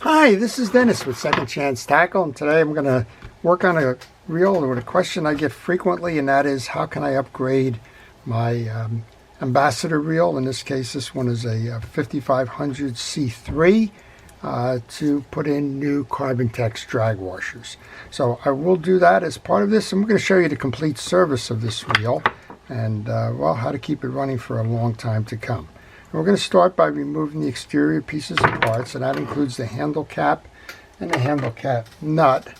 Hi, this is Dennis with Second Chance Tackle, and today I'm going to work on a reel with a question I get frequently, and that is how can I upgrade my Ambassador reel. In this case, this one is a 5500 C3 to put in new Carbontex drag washers. So I will do that as part of this. I'm going to show you the complete service of this reel and well, how to keep it running for a long time to come. We're going to start by removing the exterior pieces and parts, and that includes the handle cap and the handle cap nut.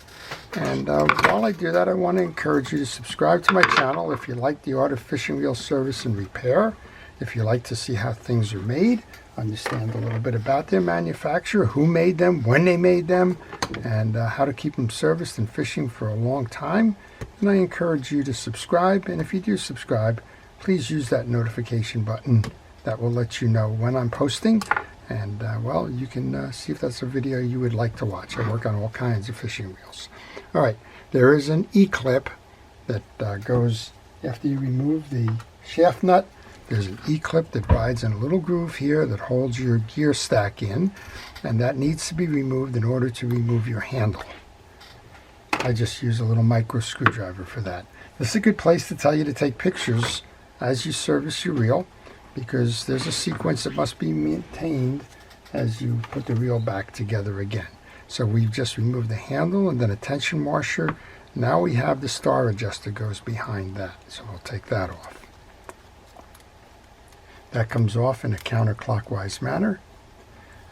And while I do that, I want to encourage you to subscribe to my channel if you like the art of fishing reel service and repair, if you like to see how things are made, understand a little bit about their manufacturer, who made them, when they made them, and how to keep them serviced and fishing for a long time. And I encourage you to subscribe, and if you do subscribe, please use that notification button. That will let you know when I'm posting, and well, you can see if that's a video you would like to watch. I work on all kinds of fishing reels. All right, there is an E-clip that goes after you remove the shaft nut. There's an E-clip that rides in a little groove here that holds your gear stack in, and that needs to be removed in order to remove your handle. I just use a little micro screwdriver for that. This is a good place to tell you to take pictures as you service your reel, because there's a sequence that must be maintained as you put the reel back together again. So we've just removed the handle and then a tension washer. Now we have the star adjuster goes behind that, so we'll take that off. That comes off in a counterclockwise manner,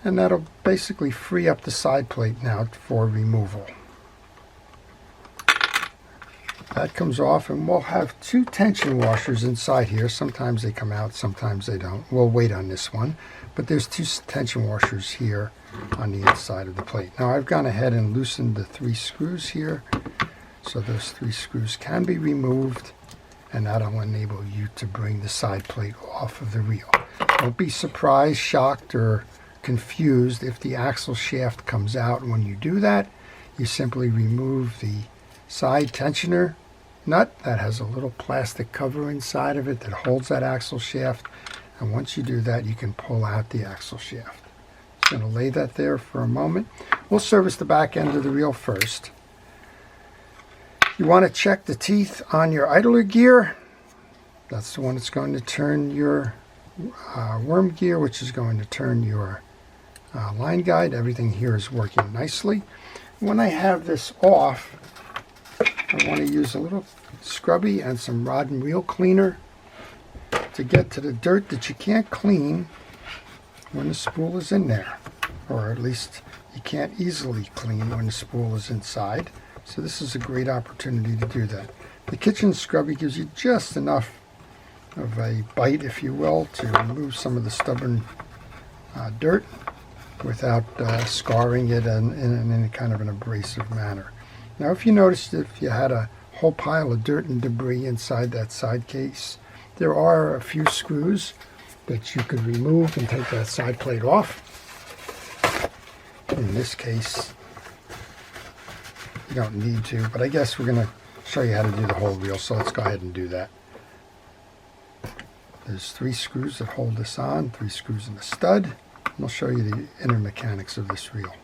and that'll basically free up the side plate now for removal. That comes off, and we'll have two tension washers inside here. Sometimes they come out, sometimes they don't. We'll wait on this one, but there's two tension washers here on the inside of the plate. Now I've gone ahead and loosened the 3 screws here, so those 3 screws can be removed, and that'll enable you to bring the side plate off of the reel. Don't be surprised, shocked, or confused if the axle shaft comes out. When you do that, you simply remove the side tensioner nut that has a little plastic cover inside of it that holds that axle shaft, and once you do that, you can pull out the axle shaft. Just going to lay that there for a moment. We'll service the back end of the reel first. You want to check the teeth on your idler gear. That's the one that's going to turn your worm gear, which is going to turn your line guide. Everything here is working nicely. When I have this off, I want to use a little scrubby and some rod and reel cleaner to get to the dirt that you can't clean when the spool is in there, or at least you can't easily clean when the spool is inside. So this is a great opportunity to do that. The kitchen scrubby gives you just enough of a bite, if you will, to remove some of the stubborn dirt without scarring it in any kind of an abrasive manner. Now, if you noticed, if you had a whole pile of dirt and debris inside that side case, there are a few screws that you could remove and take that side plate off. In this case, you don't need to, but I guess we're going to show you how to do the whole reel, so let's go ahead and do that. There's 3 screws that hold this on, 3 screws in the stud, and I'll show you the inner mechanics of this reel.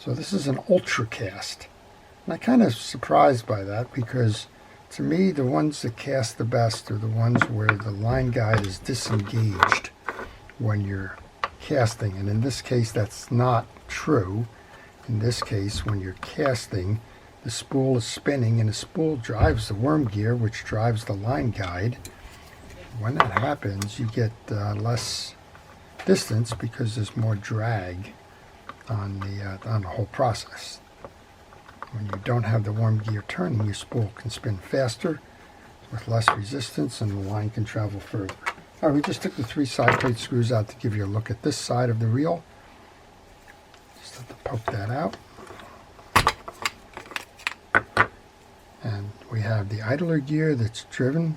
So this is an ultra cast, and I'm kind of surprised by that, because to me the ones that cast the best are the ones where the line guide is disengaged when you're casting, and in this case that's not true. In this case, when you're casting, the spool is spinning, and the spool drives the worm gear, which drives the line guide. When that happens, you get less distance because there's more drag on the whole process. When you don't have the worm gear turning, your spool can spin faster with less resistance, and the line can travel further. All right, we just took the 3 side plate screws out to give you a look at this side of the reel. Just have to poke that out. And we have the idler gear that's driven,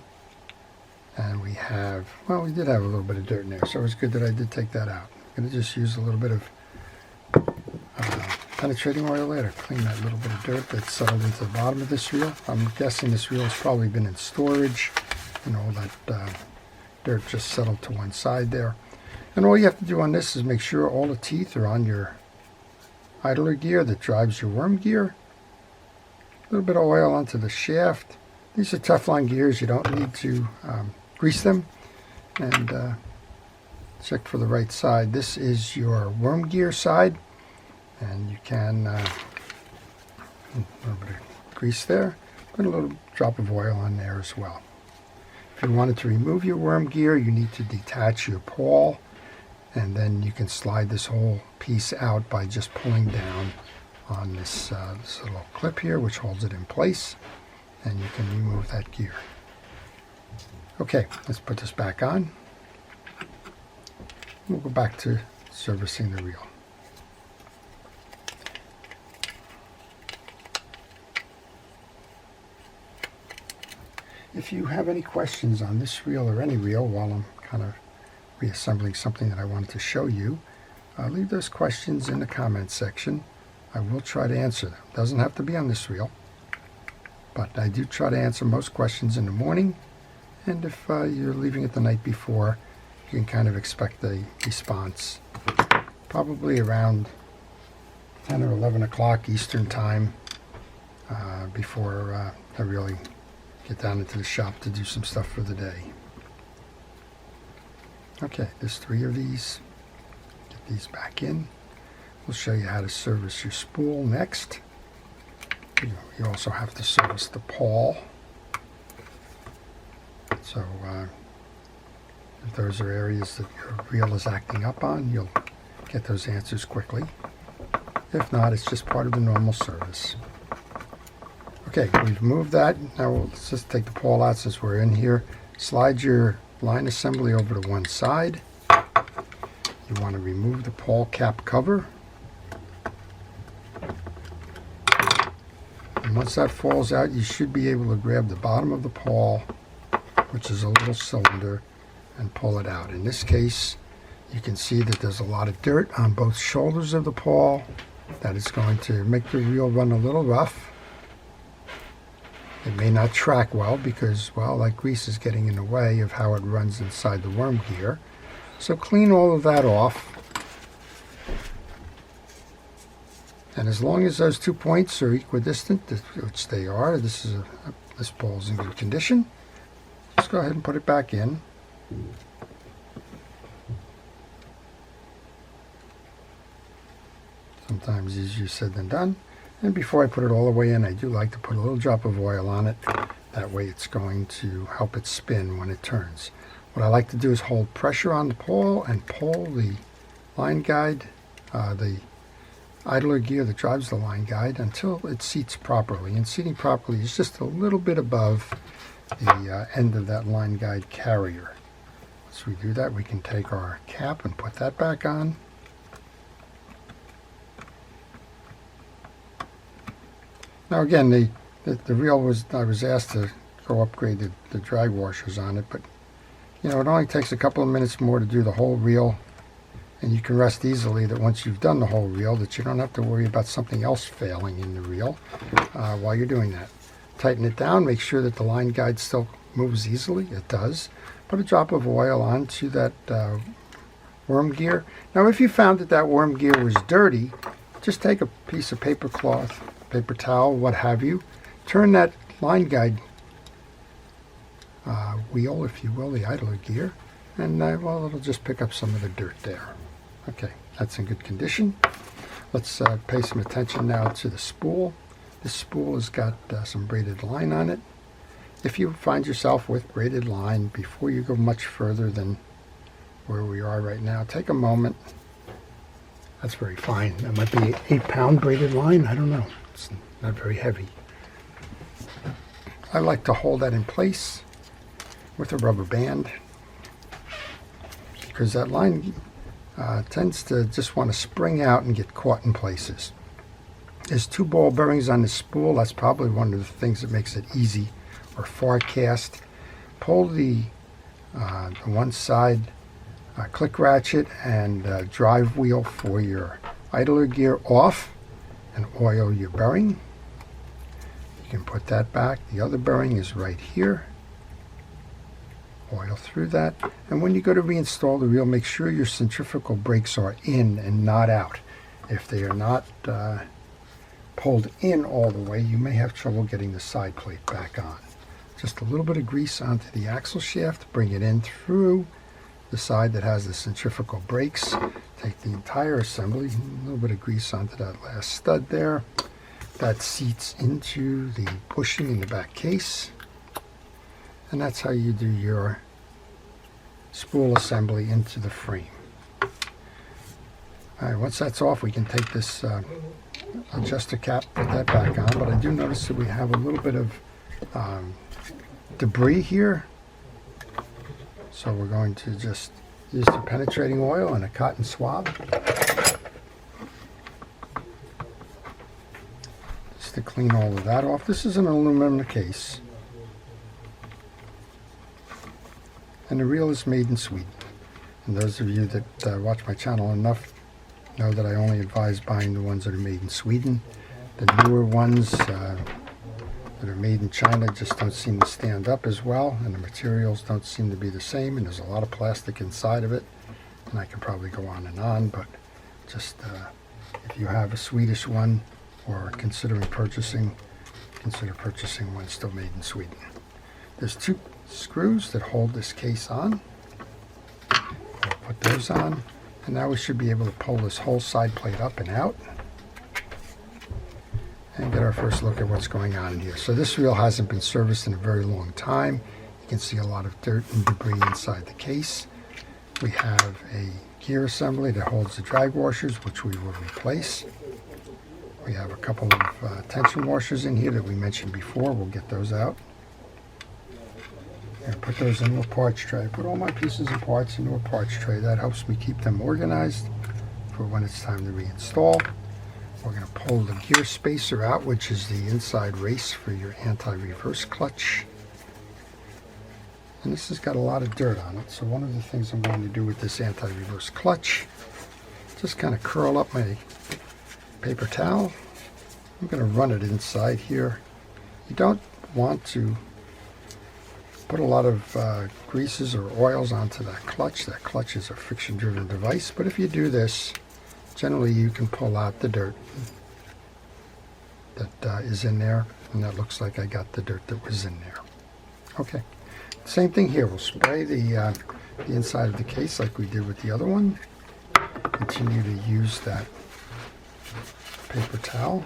and we have, well, we did have a little bit of dirt in there, so it was good that I did take that out. I'm going to just use a little bit of penetrating oil there to clean that little bit of dirt that's settled into the bottom of this reel. I'm guessing this reel has probably been in storage, and all that dirt just settled to one side there. And all you have to do on this is make sure all the teeth are on your idler gear that drives your worm gear. A little bit of oil onto the shaft. These are Teflon gears. You don't need to grease them. And check for the right side. This is your worm gear side. And you can a little bit of grease there. Put a little drop of oil on there as well. If you wanted to remove your worm gear, you need to detach your pawl. And then you can slide this whole piece out by just pulling down on this little clip here, which holds it in place, and you can remove that gear. Okay, let's put this back on. We'll go back to servicing the reel. If you have any questions on this reel or any reel while I'm kind of reassembling something that I wanted to show you, leave those questions in the comments section. I will try to answer them. Doesn't have to be on this reel, but I do try to answer most questions in the morning, and if you're leaving it the night before, you can kind of expect a response probably around 10 or 11 o'clock Eastern time before I really get down into the shop to do some stuff for the day. Okay, there's 3 of these. Get these back in. We'll show you how to service your spool next. You also have to service the pawl. So if those are areas that your reel is acting up on, you'll get those answers quickly. If not, it's just part of the normal service. Okay, we've moved that. Now let's just take the pawl out since we're in here. Slide your line assembly over to one side. You want to remove the pawl cap cover. And once that falls out, you should be able to grab the bottom of the pawl, which is a little cylinder, and pull it out. In this case, you can see that there's a lot of dirt on both shoulders of the pawl. That is going to make the reel run a little rough. It may not track well because, well, that grease is getting in the way of how it runs inside the worm gear. So clean all of that off. And as long as those 2 points are equidistant, which they are, this ball is in good condition. Just go ahead and put it back in. Sometimes easier said than done. And before I put it all the way in, I do like to put a little drop of oil on it. That way it's going to help it spin when it turns. What I like to do is hold pressure on the pawl and pull the line guide, the idler gear that drives the line guide, until it seats properly. And seating properly is just a little bit above the end of that line guide carrier. Once we do that, we can take our cap and put that back on. Now again, the reel I was asked to go upgrade the drag washers on it, but you know, it only takes a couple of minutes more to do the whole reel, and you can rest easily that once you've done the whole reel that you don't have to worry about something else failing in the reel while you're doing that. Tighten it down, make sure that the line guide still moves easily. It does. Put a drop of oil onto that worm gear. Now if you found that worm gear was dirty, just take a piece of paper cloth, paper towel, what have you, turn that line guide wheel, if you will, the idler gear, and well, it'll just pick up some of the dirt there. Okay, that's in good condition. Let's pay some attention now to the spool. This spool has got some braided line on it. If you find yourself with braided line, before you go much further than where we are right now, take a moment. That's very fine. That might be 8-pound braided line. I don't know. It's not very heavy. I like to hold that in place with a rubber band because that line tends to just want to spring out and get caught in places. There's 2 ball bearings on the spool. That's probably one of the things that makes it easy or far cast. Pull the one side click ratchet and drive wheel for your idler gear off and oil your bearing. You can put that back. The other bearing is right here. Oil through that. And when you go to reinstall the reel, make sure your centrifugal brakes are in and not out. If they are not pulled in all the way, you may have trouble getting the side plate back on. Just a little bit of grease onto the axle shaft, bring it in through the side that has the centrifugal brakes. Take the entire assembly, a little bit of grease onto that last stud there. That seats into the bushing in the back case. And that's how you do your spool assembly into the frame. Alright, once that's off, we can take this adjuster cap, put that back on, but I do notice that we have a little bit of debris here. So we're going to just use the penetrating oil and a cotton swab just to clean all of that off. This is an aluminum case, and the reel is made in Sweden. And those of you that watch my channel enough know that I only advise buying the ones that are made in Sweden. The newer ones that are made in China just don't seem to stand up as well, and the materials don't seem to be the same, and there's a lot of plastic inside of it, and I can probably go on, but just if you have a Swedish one or are considering purchasing, consider purchasing one still made in Sweden. There's 2 screws that hold this case on. We'll put those on, and now we should be able to pull this whole side plate up and out and get our first look at what's going on in here. So this reel hasn't been serviced in a very long time. You can see a lot of dirt and debris inside the case. We have a gear assembly that holds the drag washers, which we will replace. We have a couple of tension washers in here that we mentioned before. We'll get those out. And put those into a parts tray. Put all my pieces and parts into a parts tray. That helps me keep them organized for when it's time to reinstall. We're going to pull the gear spacer out, which is the inside race for your anti-reverse clutch. And this has got a lot of dirt on it, so one of the things I'm going to do with this anti-reverse clutch, just kind of curl up my paper towel. I'm going to run it inside here. You don't want to put a lot of greases or oils onto that clutch. That clutch is a friction-driven device, but if you do this, generally you can pull out the dirt that is in there, and that looks like I got the dirt that was in there. Okay, same thing here. We'll spray the inside of the case like we did with the other one. Continue to use that paper towel.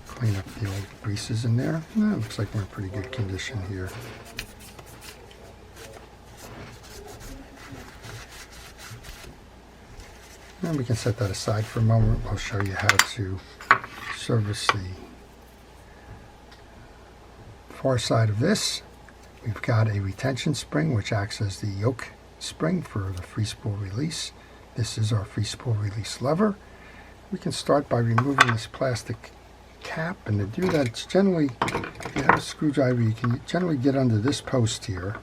Clean up the old greases in there. Looks like we're in pretty good condition here. And we can set that aside for a moment. I'll show you how to service the far side of this. We've got a retention spring which acts as the yoke spring for the free spool release. This is our free spool release lever. We can start by removing this plastic cap, and to do that, it's generally, if you have a screwdriver, you can generally get under this post here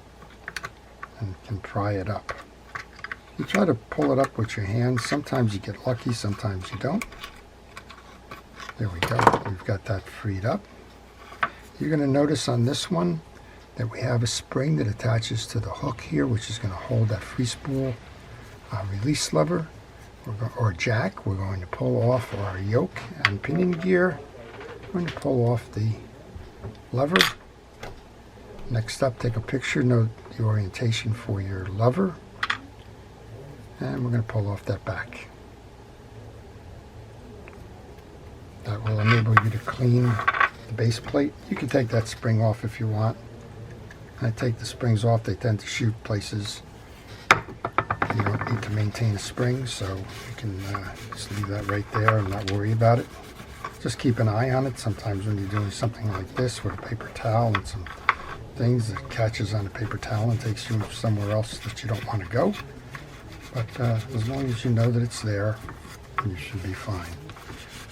and can pry it up. You try to pull it up with your hands. Sometimes you get lucky, sometimes you don't. There we go. We've got that freed up. You're going to notice on this one that we have a spring that attaches to the hook here, which is going to hold that free spool release lever or jack. We're going to pull off our yoke and pinion gear. We're going to pull off the lever. Next up, take a picture, note the orientation for your lever. And we're going to pull off that back. That will enable you to clean the base plate. You can take that spring off if you want. I take the springs off, they tend to shoot places. You don't need to maintain a spring, so you can just leave that right there and not worry about it. Just keep an eye on it. Sometimes when you're doing something like this with a paper towel and some things, it catches on a paper towel and takes you somewhere else that you don't want to go. But as long as you know that it's there, you should be fine.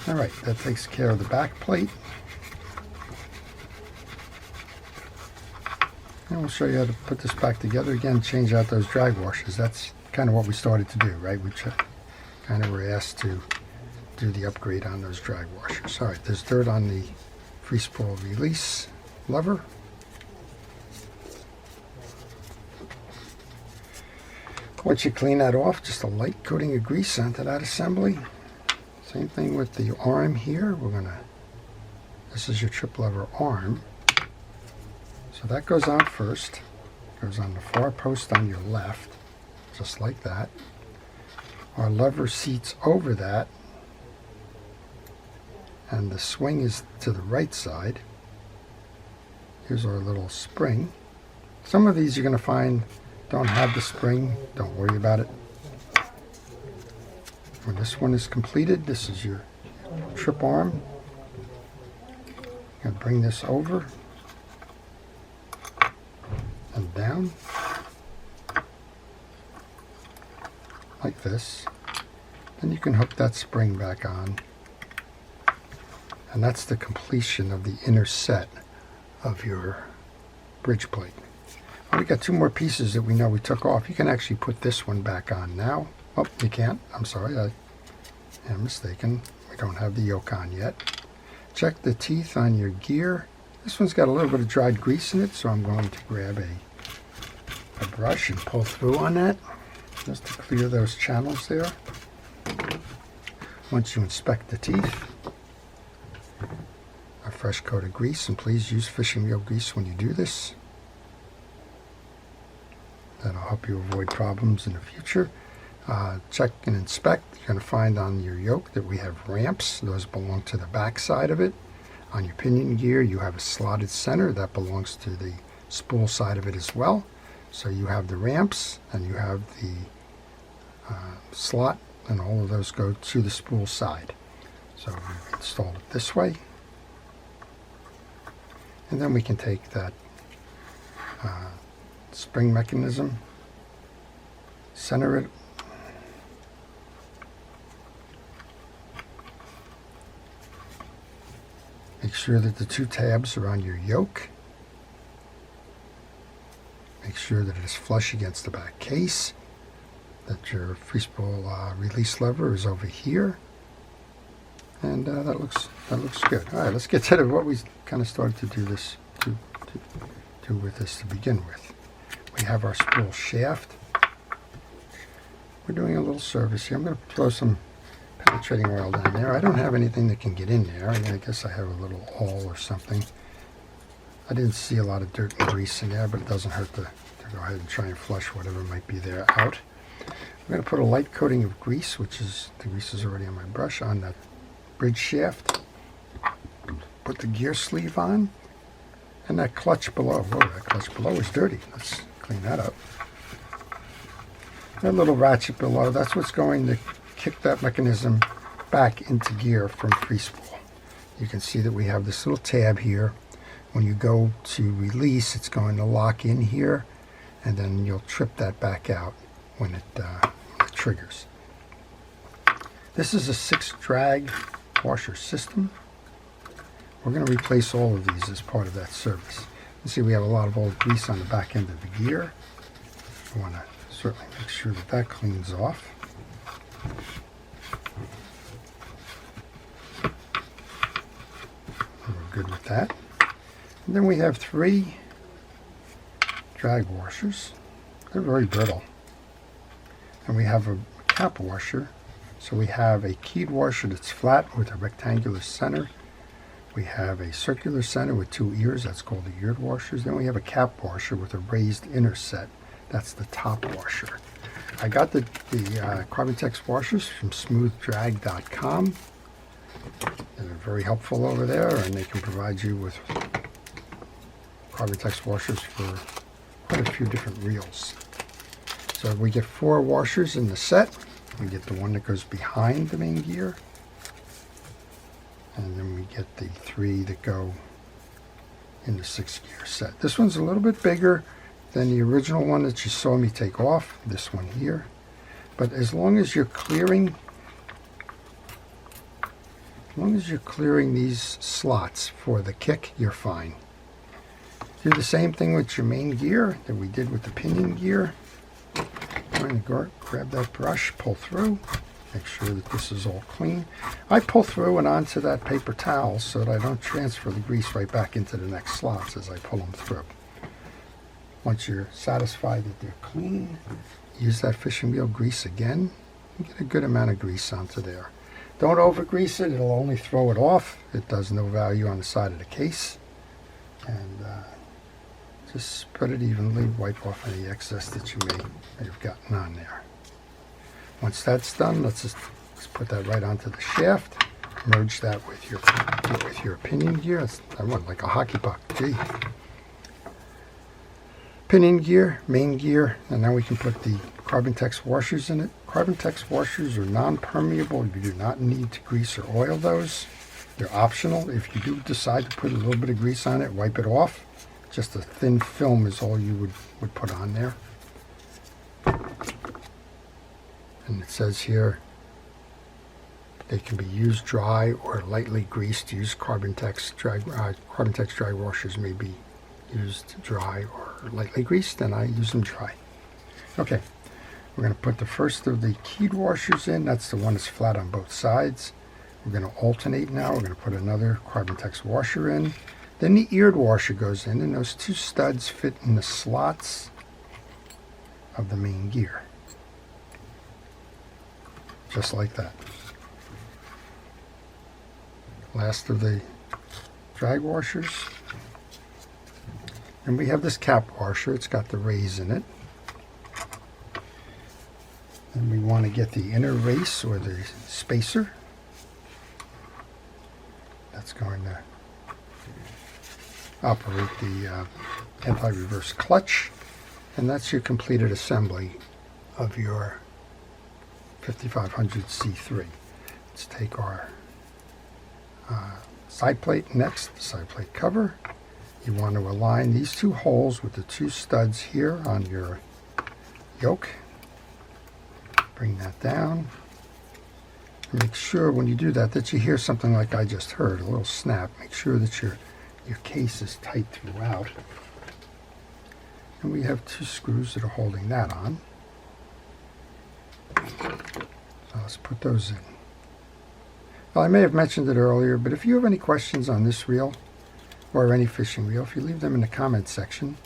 Alright, that takes care of the back plate. And we'll show you how to put this back together. Again, change out those drag washers. That's kind of what we started to do, right? We kind of were asked to do the upgrade on those drag washers. Alright, there's dirt on the free spool release lever. Once you clean that off, just a light coating of grease onto that assembly. Same thing with the arm here. This is your trip lever arm. So that goes on first. Goes on the far post on your left, just like that. Our lever seats over that, and the swing is to the right side. Here's our little spring. Some of these you're going to find don't have the spring. Don't worry about it. When this one is completed, this is your trip arm. I'm going to bring this over and down like this. Then you can hook that spring back on. And that's the completion of the inner set of your bridge plate. We got two more pieces that we know we took off. You can actually put this one back on now. Oh, you can't. I'm sorry, I am mistaken. We don't have the yoke on yet. Check the teeth on your gear. This one's got a little bit of dried grease in it, so I'm going to grab a brush and pull through on that just to clear those channels there. Once you inspect the teeth, a fresh coat of grease, and please use fishing wheel grease when you do this. That'll help you avoid problems in the future. Check and inspect. You're going to find on your yoke that we have ramps. Those belong to the back side of it. On your pinion gear, you have a slotted center. That belongs to the spool side of it as well. So you have the ramps, and you have the slot, and all of those go to the spool side. So we installed it this way. And then we can take that spring mechanism, center it, make sure that the two tabs are on your yoke, make sure that it is flush against the back case, that your free spool release lever is over here, and that looks good. All right, let's get to what we kind of started to do this do with this to begin with. We have our spool shaft. We're doing a little service here. I'm going to throw some penetrating oil down there. I don't have anything that can get in there. I guess I have a little awl or something. I didn't see a lot of dirt and grease in there, but it doesn't hurt to go ahead and try and flush whatever might be there out. I'm going to put a light coating of grease, which is, the grease is already on my brush, on that bridge shaft. Put the gear sleeve on. And that clutch below. Whoa, that clutch below is dirty. Let's clean that up. That little ratchet below, that's what's going to kick that mechanism back into gear from free spool. You can see that we have this little tab here. When you go to release, it's going to lock in here, and then you'll trip that back out when it triggers. This is a 6-drag washer system. We're going to replace all of these as part of that service. You see we have a lot of old grease on the back end of the gear. We want to certainly make sure that that cleans off. We're good with that. And then we have 3 drag washers. They're very brittle. And we have a cap washer. So we have a keyed washer that's flat with a rectangular center. We have a circular center with 2 ears. That's called the eared washers. Then we have a cap washer with a raised inner set. That's the top washer. I got the Carbontex washers from smoothdrag.com. They're very helpful over there, and they can provide you with Carbontex washers for quite a few different reels. So we get 4 washers in the set. We get the one that goes behind the main gear. And then we get the 3 that go in the 6-gear set. This one's a little bit bigger than the original one that you saw me take off, this one here. But as long as you're clearing these slots for the kick, you're fine. Do the same thing with your main gear that we did with the pinion gear. I'm going to grab that brush, pull through. Make sure that this is all clean. I pull through and onto that paper towel so that I don't transfer the grease right back into the next slots as I pull them through. Once you're satisfied that they're clean, use that fishing wheel grease again and get a good amount of grease onto there. Don't over grease it, it'll only throw it off. It does no value on the side of the case. And just spread it evenly, wipe off any excess that you may have gotten on there. Once that's done, let's put that right onto the shaft. Merge that with your pinion gear. I want like a hockey puck. Gee. Pinion gear, main gear, and now we can put the Carbontex washers in it. Carbontex washers are non-permeable. You do not need to grease or oil those. They're optional. If you do decide to put a little bit of grease on it, wipe it off. Just a thin film is all you would put on there. And it says here they can be used dry or lightly greased. Use Carbontex dry washers may be used dry or lightly greased, and I use them dry. Okay, we're going to put the first of the keyed washers in. That's the one that's flat on both sides. We're going to alternate now. We're going to put another Carbontex washer in. Then the eared washer goes in, and those two studs fit in the slots of the main gear. Just like that. Last of the drag washers. And we have this cap washer. It's got the rays in it. And we want to get the inner race or the spacer. That's going to operate the anti-reverse clutch. And that's your completed assembly of your 5500 C3. Let's take our side plate next, the side plate cover. You want to align these two holes with the two studs here on your yoke. Bring that down. Make sure when you do that that you hear something like I just heard, a little snap. Make sure that your case is tight throughout. And we have two screws that are holding that on. So let's put those in. Well, I may have mentioned it earlier, but if you have any questions on this reel or any fishing reel, if you leave them in the comments section,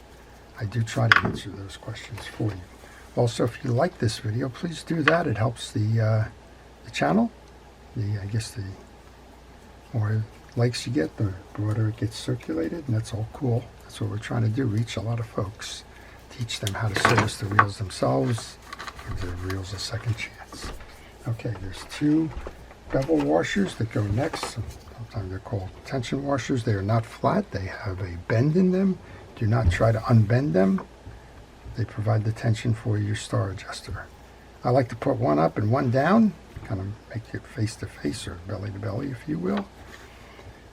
I do try to answer those questions for you. Also, if you like this video, please do that. It helps the channel. I guess the more likes you get, the broader it gets circulated, and that's all cool. That's what we're trying to do, reach a lot of folks. Teach them how to service the reels themselves, give their reels a second chance. Okay, there's two bevel washers that go next. Sometimes they're called tension washers. They are not flat. They have a bend in them. Do not try to unbend them. They provide the tension for your star adjuster. I like to put one up and one down, kind of make it face to face or belly to belly, if you will.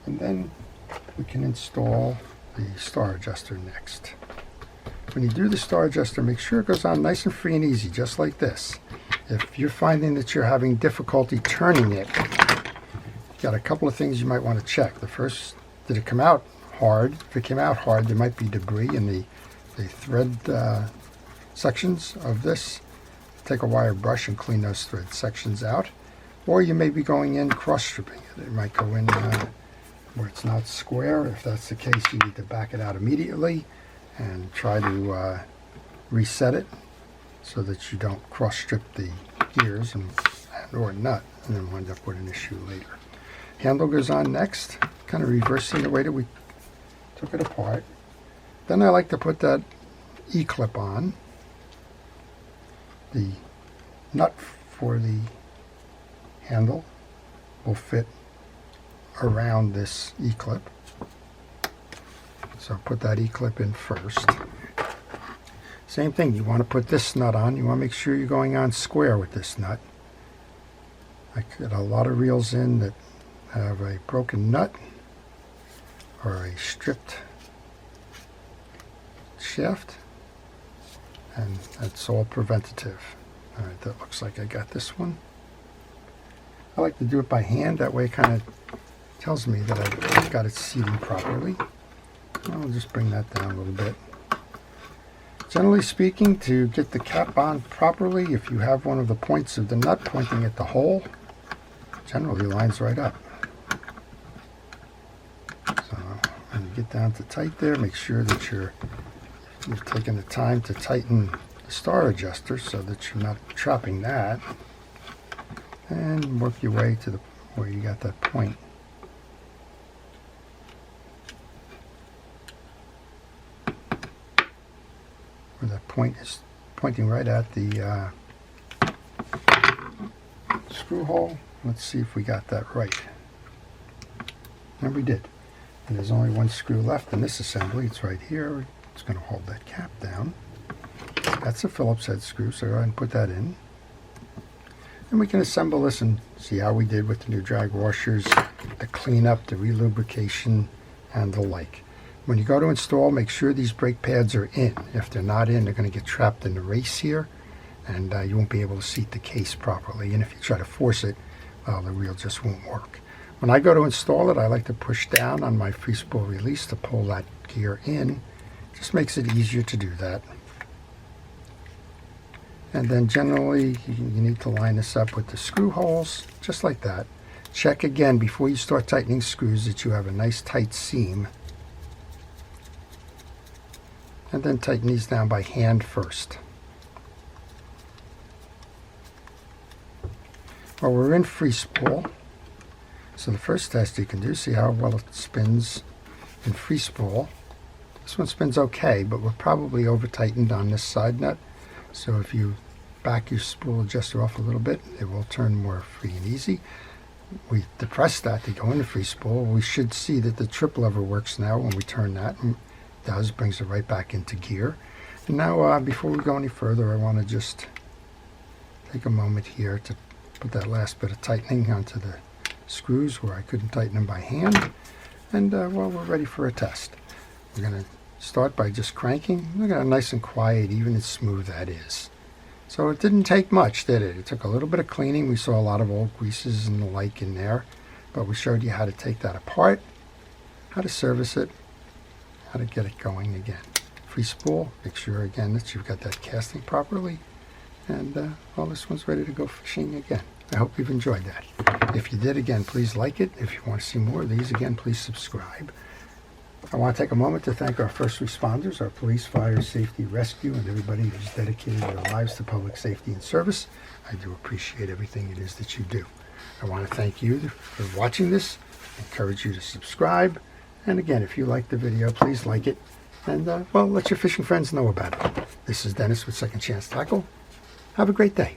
And then we can install the star adjuster next. When you do the star adjuster, make sure it goes on nice and free and easy, just like this. If you're finding that you're having difficulty turning it, you've got a couple of things you might want to check. The first, did it come out hard? If it came out hard, there might be debris in the thread sections of this. Take a wire brush and clean those thread sections out. Or you may be going in cross-stripping it. It might go in where it's not square. If that's the case, you need to back it out immediately and try to reset it so that you don't cross-strip the gears or nut and then wind up with an issue later. Handle goes on next, kind of reversing the way that we took it apart. Then I like to put that E-clip on. The nut for the handle will fit around this E-clip. So put that E-clip in first. Same thing, you want to put this nut on. You want to make sure you're going on square with this nut. I get a lot of reels in that have a broken nut or a stripped shaft, and that's all preventative. All right, that looks like I got this one. I like to do it by hand. That way it kind of tells me that I've got it seating properly. I'll just bring that down a little bit. Generally speaking, to get the cap on properly, if you have one of the points of the nut pointing at the hole, generally lines right up. So when you get down to tight there, make sure that you're taking the time to tighten the star adjuster so that you're not trapping that, and work your way to the where you got that point. Where that point is pointing right at the screw hole. Let's see if we got that right. And we did. And there's only one screw left in this assembly. It's right here. It's going to hold that cap down. That's a Phillips head screw, so go ahead and put that in. And we can assemble this and see how we did with the new drag washers, the cleanup, the relubrication, and the like. When you go to install, make sure these brake pads are in. If they're not in, they're going to get trapped in the race here, and you won't be able to seat the case properly. And if you try to force it, well, the wheel just won't work. When I go to install it, I like to push down on my free spool release to pull that gear in. Just makes it easier to do that. And then generally, you need to line this up with the screw holes, just like that. Check again before you start tightening screws that you have a nice tight seam. And then tighten these down by hand first. Well, we're in free spool. So the first test you can do, see how well it spins in free spool. This one spins okay, but we're probably over tightened on this side nut. So if you back your spool adjuster off a little bit, it will turn more free and easy. We depress that to go into free spool. We should see that the trip lever works now when we turn that. And it does, brings it right back into gear. And now before we go any further, I want to just take a moment here to put that last bit of tightening onto the screws where I couldn't tighten them by hand. And well, we're ready for a test. We're going to start by just cranking. Look at how nice and quiet, even and smooth that is. So it didn't take much, did it? It took a little bit of cleaning. We saw a lot of old greases and the like in there, but we showed you how to take that apart, how to service it, how to get it going again. Free spool, make sure again that you've got that casting properly, and well, this one's ready to go fishing again. I hope you've enjoyed that. If you did, again, please like it. If you want to see more of these, again, please subscribe. I want to take a moment to thank our first responders, our police, fire, safety, rescue, and everybody who's dedicated their lives to public safety and service. I do appreciate everything it is that you do. I want to thank you for watching this, encourage you to subscribe, and again, if you like the video, please like it, and well, let your fishing friends know about it. This is Dennis with Second Chance Tackle. Have a great day.